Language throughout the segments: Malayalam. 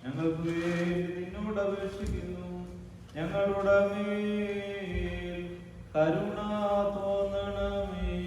ഞങ്ങൾക്ക് നിന്നോട് അപേക്ഷിക്കുന്നു. ഞങ്ങളുടെ മേൽ കരുണ തോന്നണമേ.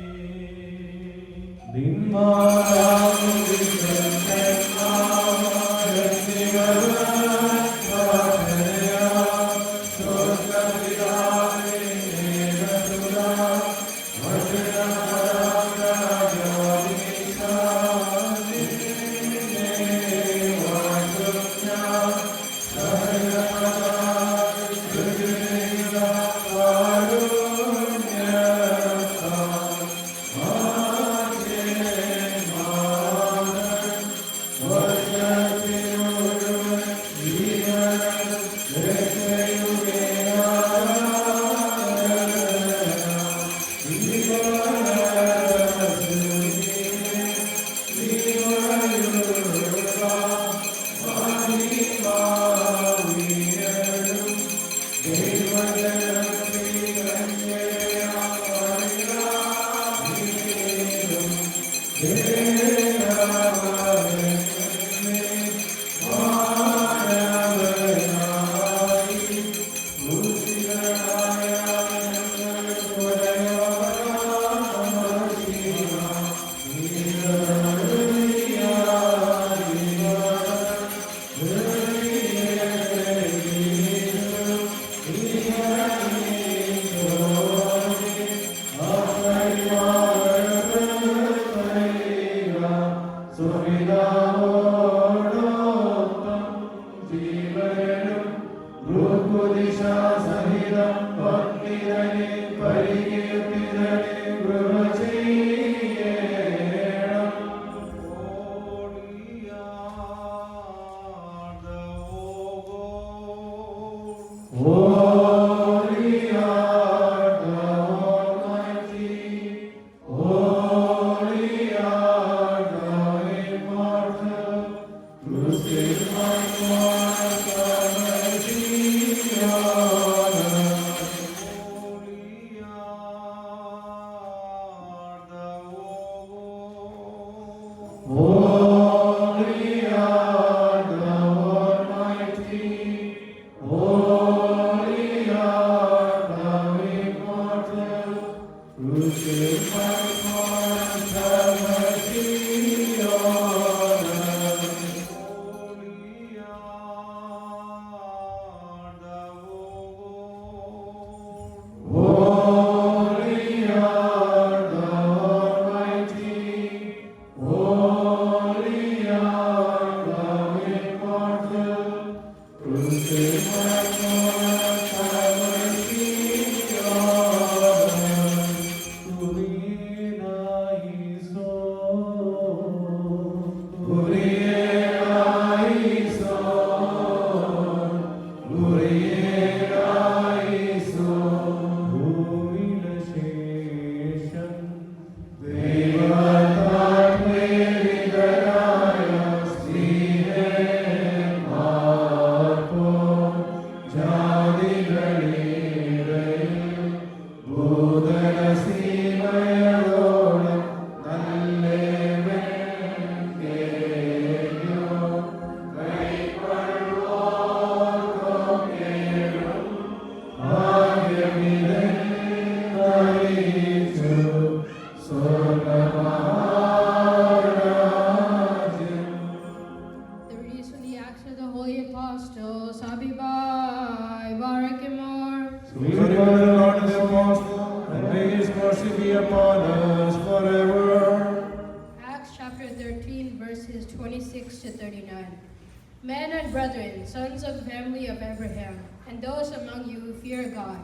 Men and brethren, sons of the family of Abraham, and those among you who fear God,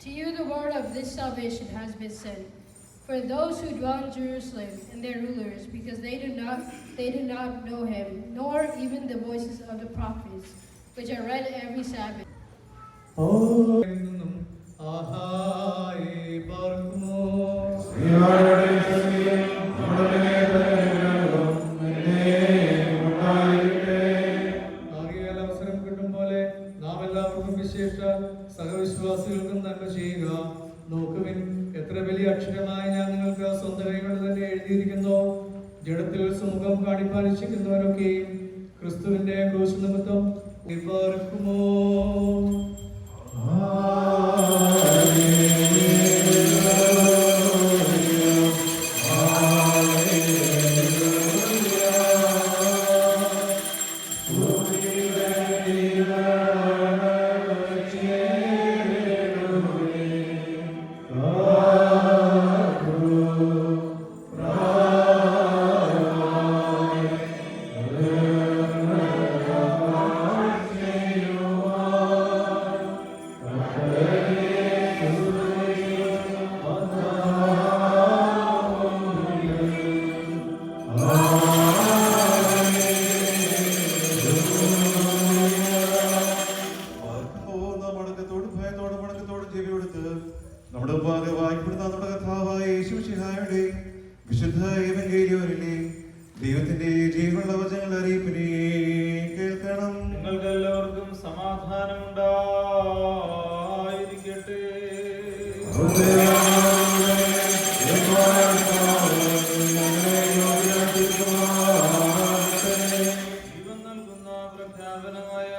to you the word of this salvation has been sent. For those who dwell in Jerusalem and their rulers, because they do not know him, nor even the voices of the prophets, which are read every Sabbath. സഹവിശ്വാസികൾക്കും നന്മ ചെയ്യുക. നോക്കുവിൻ, എത്ര വലിയ അക്ഷരമായി ഞാൻ നിങ്ങൾക്ക് സ്വന്തം കൈകൊണ്ട് തന്നെ എഴുതിയിരിക്കുന്നു. ജഡത്തിൽ സുമുഖം കാണിപ്പാൻ ഇച്ഛിക്കുന്നവരൊക്കെയും ക്രിസ്തുവിന്റെ ക്രൂശ് നിമിത്തം ഇവർക്കുമോ ദൈവത്തിന്റെ ജീവനുള്ള വചനങ്ങൾ അറിയിപ്പിനെ കേൾക്കണം. നിങ്ങൾക്ക് എല്ലാവർക്കും സമാധാനം ഉണ്ടായിരിക്കട്ടെ. ജീവൻ നൽകുന്ന പ്രഖ്യാപനമായ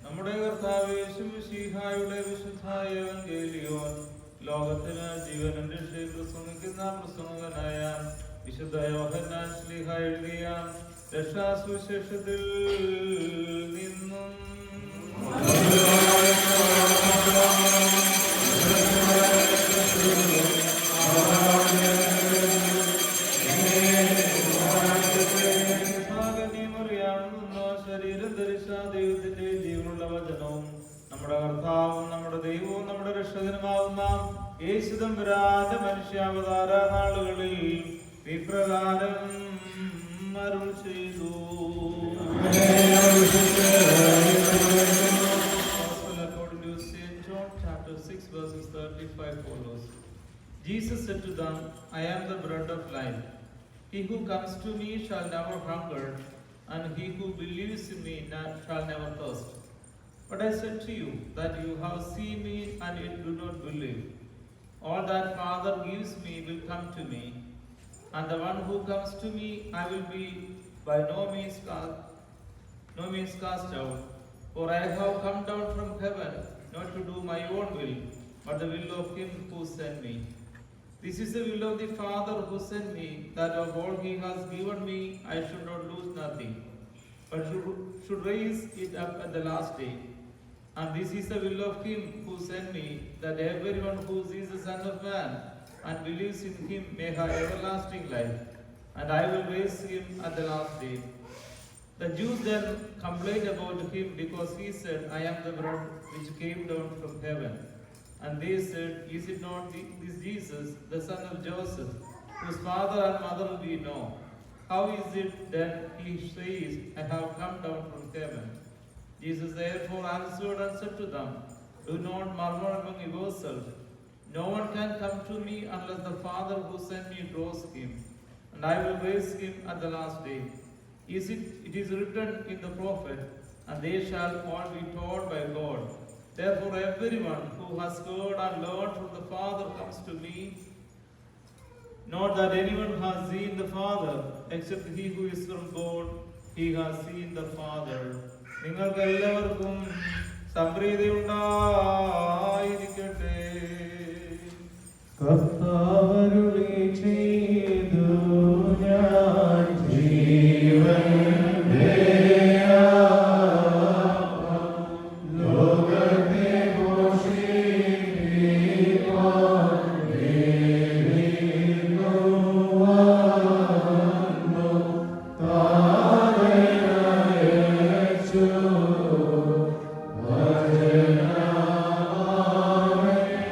നമ്മുടെ കർത്താവ് യേശുമിശിഹായുടെ വിശുദ്ധ എവങ്കേലിയോൻ ലോകത്തിന് ജീവനും രക്ഷയും പ്രസംഗിക്കുന്ന പ്രസംഗകനായ വിശുദ്ധ യോഹന്നാൻ ശ്ലീഹ എഴുതിയ രക്ഷാസുവിശേഷത്തിൽ നിന്നും ശരീരം ധരിച്ച ദൈവത്തിന്റെ ജീവനുള്ള വചനവും നമ്മുടെ കർത്താവും നമ്മുടെ ദൈവവും നമ്മുടെ രക്ഷകനുമാവുന്ന യേശു തമ്പുരാന്റെ മനുഷ്യാവതാര നാളുകളിൽ ഇപ്രകാരം അരുൾ ചെയ്തു. Chapter 6 verses 35 follows. Jesus said to them, I am the bread of life. He who comes to me shall never hunger, and he who believes in me shall never thirst. But I said to you that you have seen me and yet do not believe. All that Father gives me will come to me, and the one who comes to me I will be by no means cast out. For I have come down from heaven not to do my own will, but the will of him who sent me. This is the will of the Father who sent me, that of all he has given me I should not lose nothing, but should raise it up at the last day. And this is the will of him who sent me, that everyone who sees the Son of Man and believes in him may have everlasting life, and I will raise him at the last day. The Jews then complained about him because he said, I am the bread which came down from heaven. And they said, is it not this Jesus, the son of Joseph, whose father and mother we know? How is it then he says, I have come down from heaven? Jesus therefore answered and said to them, do not murmur among yourselves. No one can come to me unless the Father who sent me draws him, and I will raise him at the last day. It is written in the prophet, and they shall all be taught by God. Therefore everyone who has heard and learned from the Father comes to me. Not that anyone has seen the Father, except he who is from God, he has seen the Father. നിങ്ങൾക്ക് എല്ലാവർക്കും സംപ്രീതി ഉണ്ടായിരിക്കട്ടെ. കർത്താവരുളി ചെയ്തു ഞാൻ ജീവൻ ലോകത്തെ പോഷിപ്പിപ്പാൻ വേണ്ടിയിരുന്നു വന്നു താതനയച്ചു വചനമാവെന്നെ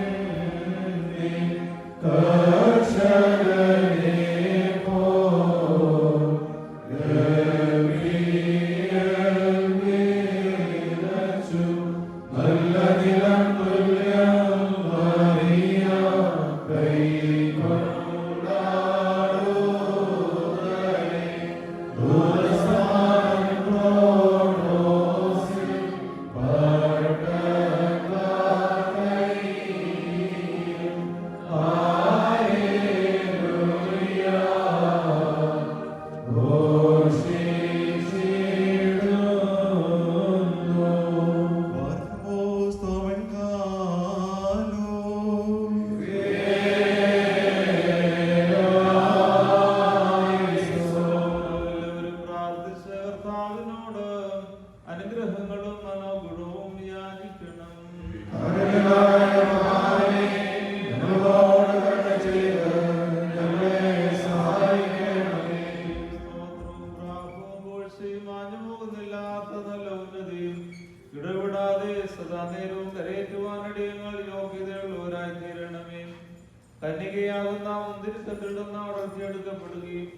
കന്യകയാകുന്ന മുന്തിരിത്തട്ടിൽ നിന്ന് വളർത്തിയെടുക്കപ്പെടുകയും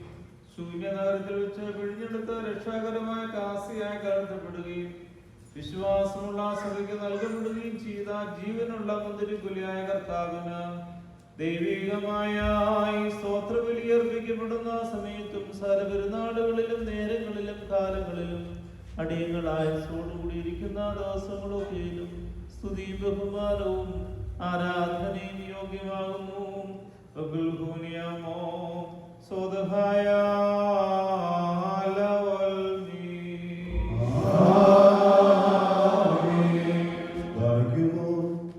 ശൂന്യനഗരത്തിൽ വെച്ച് പിഴിഞ്ഞെടുത്ത് രക്ഷാകരമായ കാസിയായി കലർത്തപ്പെടുകയും വിശ്വാസമുള്ള സഭയ്ക്ക് നൽകപ്പെടുകയും ചെയ്ത ജീവനുള്ള മുന്തിരിക്കുലിയായ കർത്താവിന് ദൈവികമായ ഈ സ്തോത്രബലി അർപ്പിക്കപ്പെടുന്ന സമയത്തും സകലപെരുന്നാളുകളിലും നേരങ്ങളിലും കാലങ്ങളിലും അടിയങ്ങളായോടുകൂടിയിരിക്കുന്ന ദിവസങ്ങളൊക്കെയും സ്തുതിയും ബഹുമാനവും ആരാധനയും യോഗ്യമാകുന്നു. സ്വതഹായ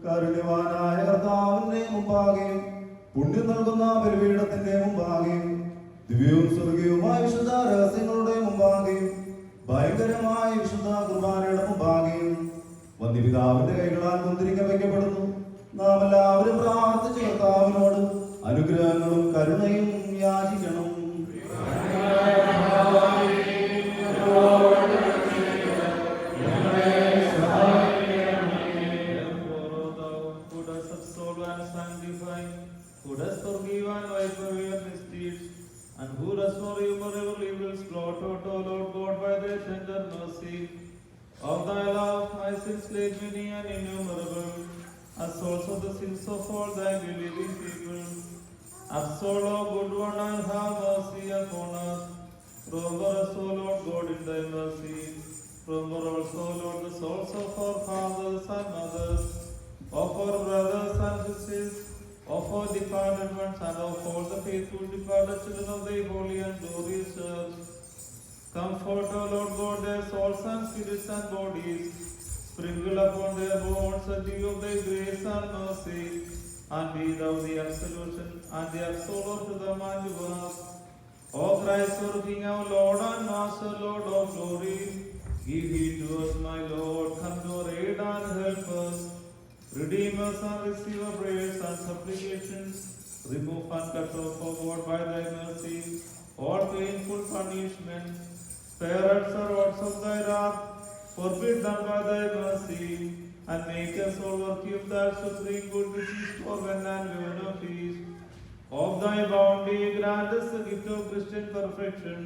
കാരുണ്യവാനായ കർത്താവിന്റെ മുമ്പാകെയും പുണ്യം നൽകുന്ന ബലിപീഠത്തിന്റെ മുമ്പാകെയും ദിവ്യവും സ്വർഗീയവുമായ വിശുദ്ധ രഹസ്യങ്ങളുടെ മുമ്പാകെയും ഭയങ്കരമായ വിശുദ്ധ കുർബാനയുടെ മുമ്പാകെയും വന്യപിതാവിന്റെ കൈകളാൽ മുന്തിരിക്ക വയ്ക്കപ്പെടുന്നു. നാം എല്ലാവരും പ്രാർത്ഥിച്ച് കർത്താവിനോട് അനുഗ്രഹങ്ങളും കരുണയും യാചിക്കണം. Who does forgive and wipe away your misdeeds, and who does forgive whatever evils blot out, O Lord God, by thy tender mercy. Of thy love, my sins laid many and innumerable, as also the sins of all thy believing people. Absolve, O good one, and have mercy upon us. Remember us, O Lord God, in thy mercy. Remember also, Lord, the souls of our fathers and mothers, of our brothers and sisters, of our departed ones, and of all the faithful departed children of thy holy and glorious church. Comfort, O Lord God, their souls and spirits and bodies. Sprinkle upon their bones a dew of thy grace and mercy, and be thou the absolution and the absolver to them and to us. O Christ, our King, our Lord and Master, Lord of glory, give heed to us, my Lord, come to our aid and help us. Redeem us and receive our prayers and supplications. Remove and cut off, O God, by thy mercy, all painful punishment. Spare us the rods of thy wrath, forbid them by thy mercy, and make us all worthy of that supreme good which is for men and women of peace. Of thy bounty grant us the gift of Christian perfection,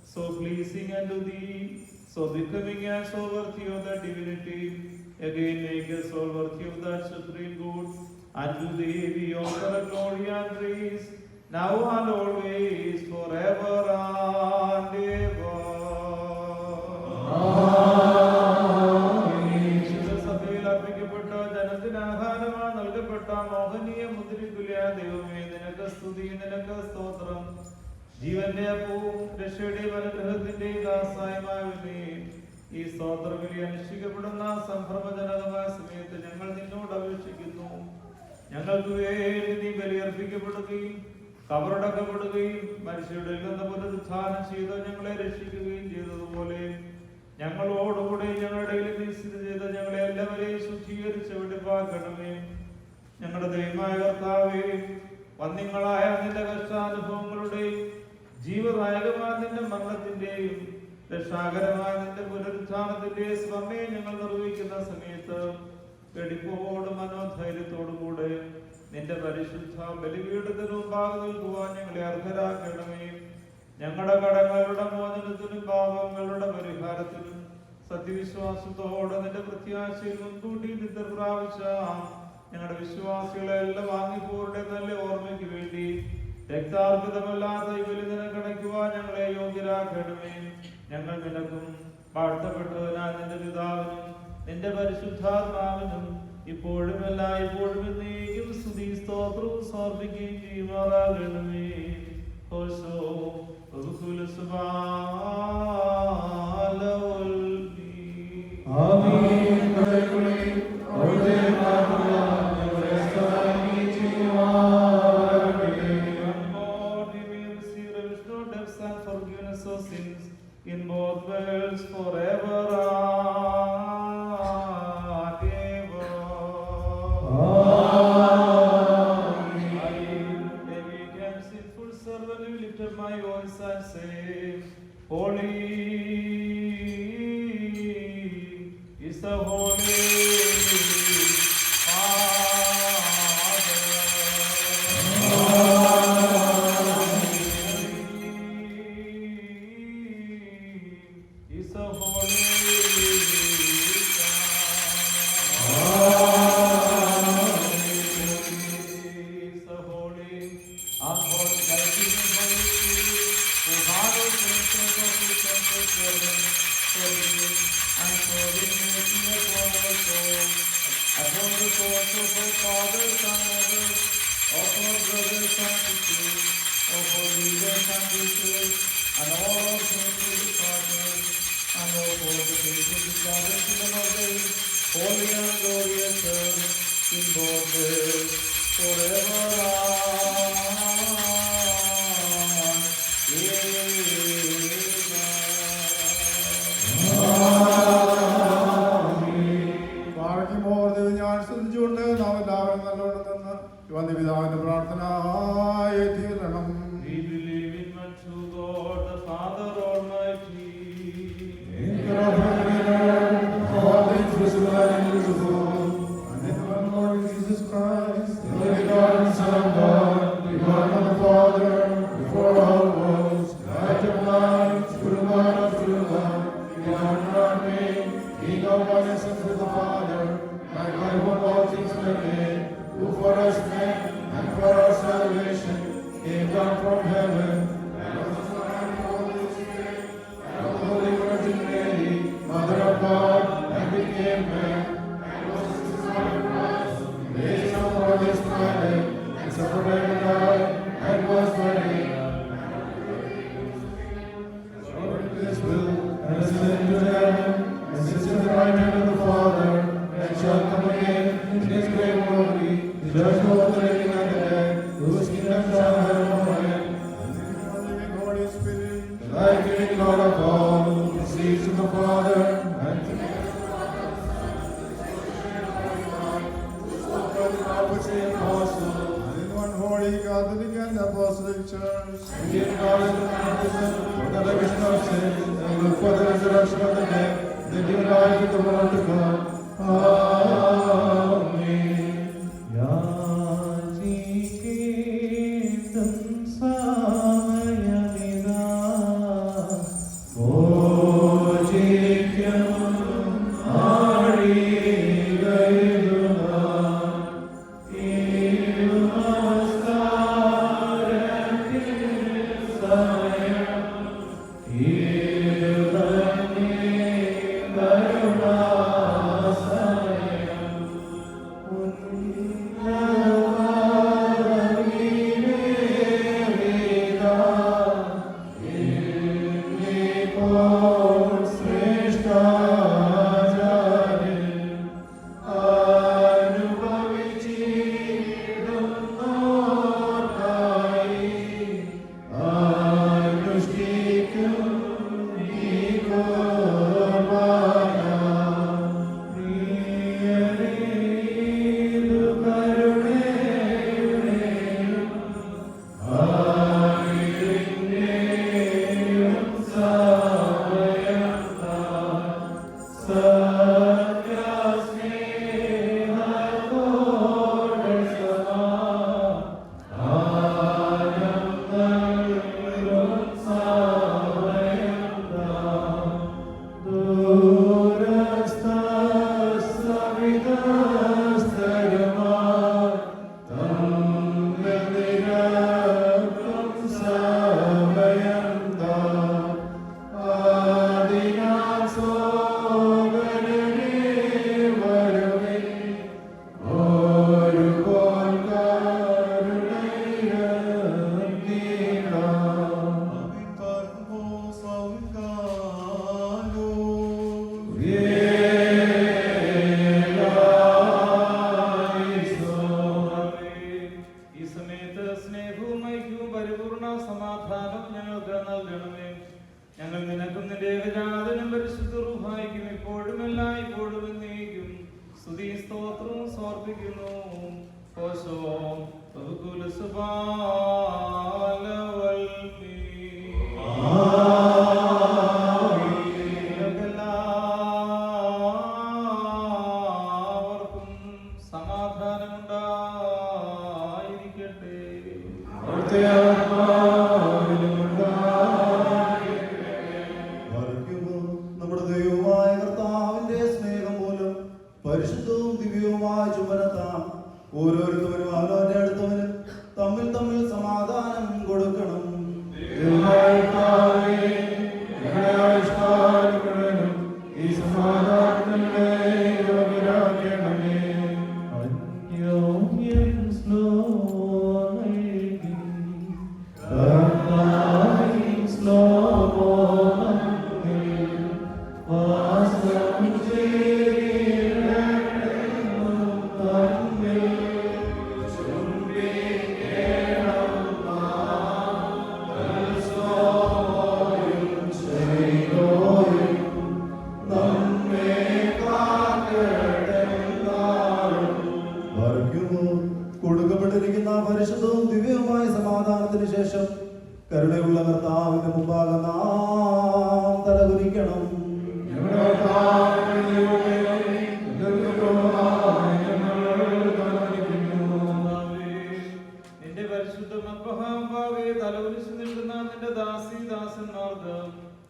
so pleasing unto thee, so becoming and so worthy of thy divinity. Again make us all worthy of that supreme good, and to thee we offer glory and praise, now and always, forever and ever. സഭയിൽ അർപ്പിക്കപ്പെട്ട ജനത്തിന് ആഹാരമായി നൽകപ്പെട്ട മോഹനീയ മുദ്രിക്കുലിയ ദൈവമേ, നിനക്ക് സ്തുതി, നിനക്ക് സ്തോത്രം. ജീവന്റെ അപ്പവും രക്ഷയുടെയും അനുഗ്രഹത്തിന്റെയും ദാസായമായവനെ, ഈ സ്തോത്രബലി അനുഷ്ഠിക്കപ്പെടുന്ന സംഭ്രമജനകമായ സമയത്ത് ഞങ്ങൾ നിന്നോട് അപേക്ഷിക്കുന്നു. ഞങ്ങൾക്ക് വേണ്ടി നീ ബലിയർപ്പിക്കപ്പെടുകയും കബറടക്കപ്പെടുകയും മനുഷ്യരുടെ നിന്ന് പുനരുത്ഥാനം ചെയ്ത് ഞങ്ങളെ രക്ഷിക്കുകയും ചെയ്തതുപോലെ ഞങ്ങളോടുകൂടി ഞങ്ങളുടെ ഇടയിൽ നീ സ്ഥിതി ചെയ്ത് ഞങ്ങളെ എല്ലാവരെയും ശുദ്ധീകരിച്ച് വെടിപ്പാക്കണമേ. ഞങ്ങളുടെ ദൈവമായ കർത്താവേ, വന്യങ്ങളായ നിന്റെ കഷ്ടാനുഭവങ്ങളുടെയും ജീവദായകമായ നിന്റെ മരണത്തിന്റെയും രക്ഷാകരമായ നിന്റെ പുനരുത്ഥാനത്തിന്റെയും സ്മരണയെ ഞങ്ങൾ നിർവഹിക്കുന്ന സമയത്ത് വെടിപ്പോടും മനോധൈര്യത്തോടും കൂടെ നിന്റെ പരിശുദ്ധ ബലിപീഠത്തിന് മുമ്പാകെ നിൽക്കുവാൻ ഞങ്ങളെ അർഹരാക്കണമേ. ഞങ്ങളുടെ കടങ്ങളുടെ മോചനത്തിനും പാപങ്ങളുടെ പരിഹാരത്തിനും സത്യവിശ്വാസത്തോടെ നിന്റെ പ്രത്യാശയിൽ മുൻകൂട്ടി നിദ്ര പ്രാപിച്ച ഞങ്ങളുടെ വിശ്വാസികളെ എല്ലാം വാങ്ങിപ്പോരുടെ നല്ല ഓർമ്മയ്ക്ക് വേണ്ടി രക്താർപ്പിതമല്ലാത്ത ഈ ബലി നിനക്കണയ്ക്കുവാൻ ഞങ്ങളെ യോഗ്യരാക്കണമേ. ഞങ്ങൾ നിനക്കും വാഴ്ത്തപ്പെട്ടവനായ നിന്റെ പിതാവിനും നിന്റെ പരിശുദ്ധാത്മാവിനും ഇപ്പോഴും എല്ലായ്പ്പോഴും എന്നേക്കും സ്തുതി സ്തോത്രവും സമർപ്പിക്കുകയും ചെയ്യുമാറാകണമേ. ഓശോ in both worlds forever and ever. Amen. I, a weak and sinful servant, will lift up my voice and say, Holy, the souls of our fathers and mothers, of our brothers and sisters, of our leaders and teachers, and all our faithful departed, and of all the faithful departed children of the holy and glorious Church, in both worlds, forever and ഞാൻ ശ്രദ്ധിച്ചുകൊണ്ട് നാം എല്ലാവരും നല്ലോണം നിന്ന് വന്യ പിതാവിന്റെ പ്രാർത്ഥന ഏറ്റുകൊള്ളണം. We believe in one true God, the Father Almighty. In God, all things visible and invisible, and in one Lord Jesus Christ, the only God and Son of God, begotten of the Father, before all worlds, light of light, true God of true God, begotten not made, being of one essence with the Father, by whom all things were made, who for us men and for our salvation came down from heaven, and was the Son of the Holy Spirit, and of the Holy Virgin Mary, Mother of God, and became man, and was crucified for us, raised up on this planet, and suffered and died, and was buried. According to His will, and ascended into heaven, and sits at the right hand of the Father, and shall come again in His great glory, to judge both the living and the dead, whose kingdom shall have no end. And in the living Holy Spirit, the life-giving God of all, who proceeds from the Father, and from the prophets and apostles, and in one holy Catholic and Apostolic Church, and give God as the baptism for the remission of sins, and look for the resurrection of the dead, and the new life of the world to come. Amen. യാചിക്കേണ്ടും സമയമിതാ, ഭോജിക്കും ആഴികയിടുക, ഇരുനമസ്കാരത്തിൻ സമയം, ഇരുതന്നെ കരുണാസമയം, ഉന്നതവാദമീവേദിക, എന്നിപ്പോൾ ശ്രേഷ്ഠാചാര്യൻ അനുഭവിച്ചിടുന്നോർക്കായി അനുഷ്ഠിക്കും ഈ കുർബാന. പ്രിയരേതു കരുണയുടെയും അറിവിന്റെയും സമയം താൻ, സത്യസ്നേഹത്തോടെ സമാധാനം നൽകും സമയം താൻ, ദൂരസ്ഥ സവിധസ്ഥരുമായി തമ്മിൽ നിരക്കും സമയം താൻ, ആദിനാം സോദരനേ വരുവിൻ, ഒരുപോൽ കരുണയിരന്നീടാം. ഈ സമയത്ത് സ്നേഹവും ഐക്യവും പരിപൂർണ സമാധാനം ഞങ്ങൾക്ക് നൽകണമേ. ഞങ്ങൾ നിനക്കും നിന്റെ ഏകജാതനും പരിശുദ്ധ റൂഹായിക്കും ഇപ്പോഴും എല്ലായ്പ്പോഴും എന്നേക്കും സ്തുതി സ്തോത്രവും സമർപ്പിക്കുന്നു. ഓശോ ബഹുകുല സുബാലവൽമീ. എല്ലാവർക്കും സമാധാനമുണ്ടായിരിക്കട്ടെ. അവിടുത്തെ ആത്മാവിലുമുണ്ടാകട്ടെ. വർഗ്ഗവും നമ്മുടെ ദൈവമായ കർത്താവിന്റെ സ്നേഹം മൂലം പരിശുദ്ധവും ദിവ്യവുമായ ചുംബനത്താൽ ഓരോരുത്തവരും അവനവന്റെ അടുത്തവനും തമ്മിൽ തമ്മിൽ സമാധാനം കൊടുക്കണം. ദൈവമായ കർത്താവേ, ഞങ്ങളെ ആവിഷ്കാരപ്പെടുവാനും ഈ സമാധാനത്തിലെ യോഗ്യരാക്കണമേ. പരിശുദ്ധവും ദിവ്യവുമായ സമാധാനത്തിന് ശേഷം കരുണയുള്ള കർത്താവിന്റെ മുമ്പാകെ നാം തലകുനിക്കണം. ഞങ്ങളുടെ കർത്താവിന്റെ ദൈവമേ, ഞങ്ങൾക്ക് പ്രോത്സാഹനം ഞങ്ങൾ തലകുനിക്കുന്നു. നിന്റെ പരിശുദ്ധ മദ്ബഹാഭാവേ തലകുനിച്ചു നിൽക്കുന്ന നിന്റെ ദാസന്മാർക്ക്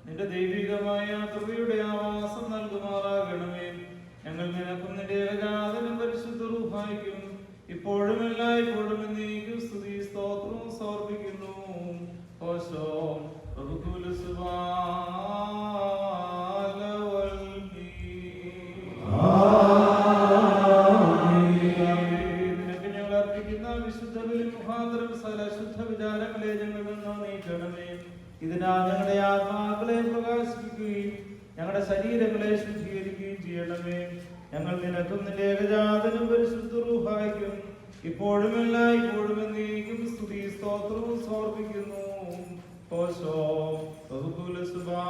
നിന്റെ ദൈവികമായ കൃപയുടെ ആവാസം നൽകുമാറാകണമേ. ഞങ്ങൾ നിനക്കും നിന്റെ ഏകജാതനും പരിശുദ്ധ റൂഹായിക്കും ഇപ്പോഴും എല്ലായ്പ്പോഴും എന്നേക്കും സ്തുതി സ്തോത്രവും സമർപ്പിക്കുന്നു. ഓശോ ബഹുകുല നിനക്ക് ഞങ്ങൾ അർപ്പിക്കുന്ന വിശുദ്ധ ബലി മുഖാന്തരം സകല ശുദ്ധ വിചാരങ്ങളെ ഞങ്ങളിൽ നിന്ന് നീക്കണമേ. ഇതിനാൽ ഞങ്ങളുടെ ആത്മാക്കളെ പ്രകാശിപ്പിക്കുകയും ഞങ്ങളുടെ ശരീരങ്ങളെ ശുദ്ധീകരിക്കുകയും ചെയ്യണമേ. ഞങ്ങൾ നിനക്കും നിന്റെ ഏകജാതനും പരിശുദ്ധ റൂഹായിക്കും ഇപ്പോഴും എല്ലായ്പ്പോഴും എന്നേക്കും സ്തുതി സ്തോത്രവും സമർപ്പിക്കുന്നു. ഓശോ ബഹുകുല സുബാ